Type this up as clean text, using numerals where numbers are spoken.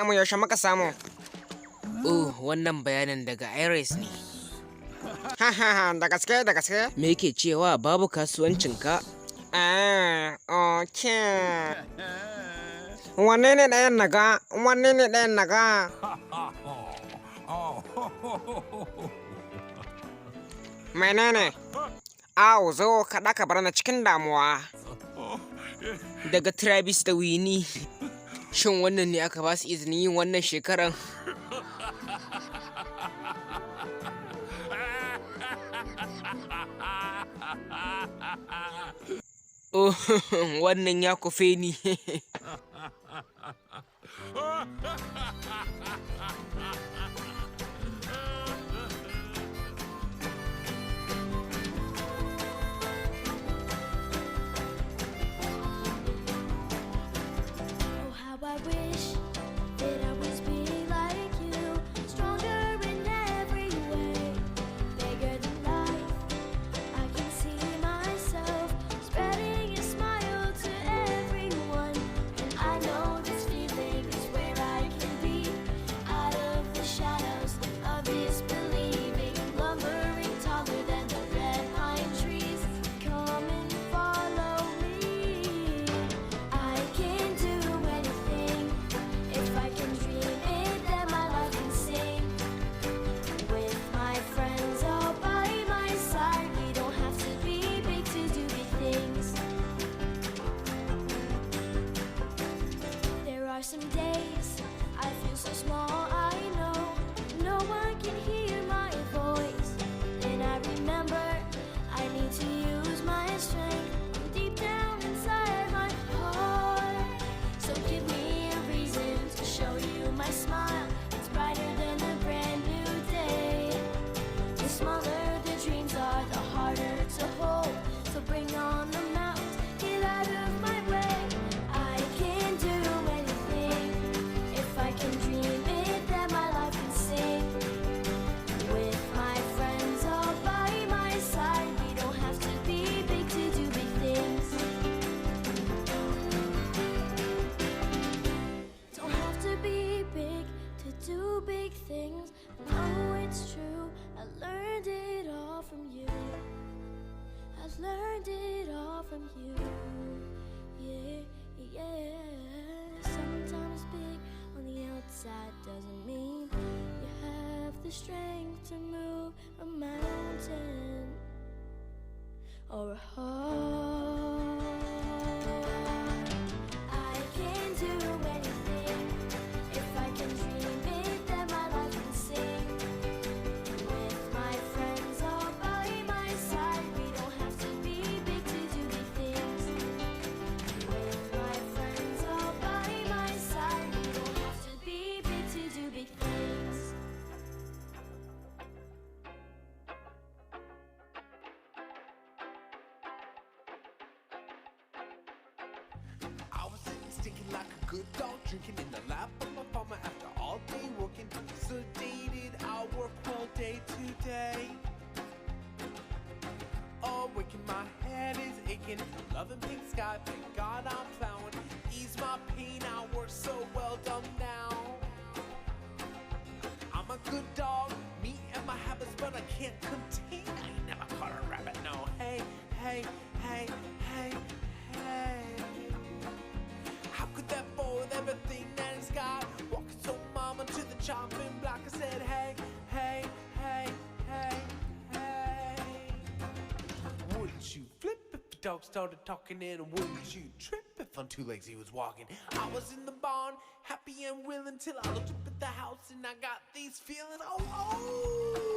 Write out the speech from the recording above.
mu yaushe muka samu. Wannan bayanin daga Iris ne. Da gaske? Me yake cewa babu kasuwancinka? Okay. Wanne ne ɗayan naga? Menene? Zo kaɗa ka bar na cikin damuwa. Daga Travis da Winnie. Shin wannan ne aka ba su izinin yin wannan shekaran? Wannan ya kufe ni. I wish that I was being like you, stronger in every way, bigger than life. I can see myself spreading a smile to everyone, and I know this feeling is where I can be, out of the shadows of this believing, lumbering taller than the red pine trees. Come and follow me. I can do anything. If I can dream it, then my life can sing. With my friends all by my side, we don't have to be big to do big things. There are some days I feel so small, I know no one can hear my voice. Then I remember I need to use my strength deep down inside my heart. So give me a reason to show you my smile. It's brighter than a brand new day. The smaller the dreams are, the harder to hold. So bring on the mountains, get out of my way. I can do anything. If I can dream it, then my life can sing. With my friends all by my side, we don't have to be big to do big things. Don't have to be big to do big things. No, it's true. I learned it all from you. I learned it all from you. Yeah. Sometimes big on the outside doesn't mean you have the strength to move a mountain or a heart. I can do anything. If I can dream it, then my life can sing. With my friends all by my side, we don't have to be big to do big things. With my friends all by my side, we don't have to be big to do big things. I was sitting stinking like a good dog, drinking in the lap of my farmer after all day working. Sedated, I work all day today. Oh, waking my head is aching, loving pink sky, thank God I'm plowing. Ease my pain, I work so well done now. I'm a good dog, me and my habits, but I can't contain. I ain't never caught a rabbit, no. Hey. How could that boy with everything that he's got walking so mama to the chopping block? I said, hey. Wouldn't you flip if the dog started talking? And wouldn't you trip if on two legs he was walking? I was in the barn, happy and willing, till I looked up at the house and I got these feelings. Oh.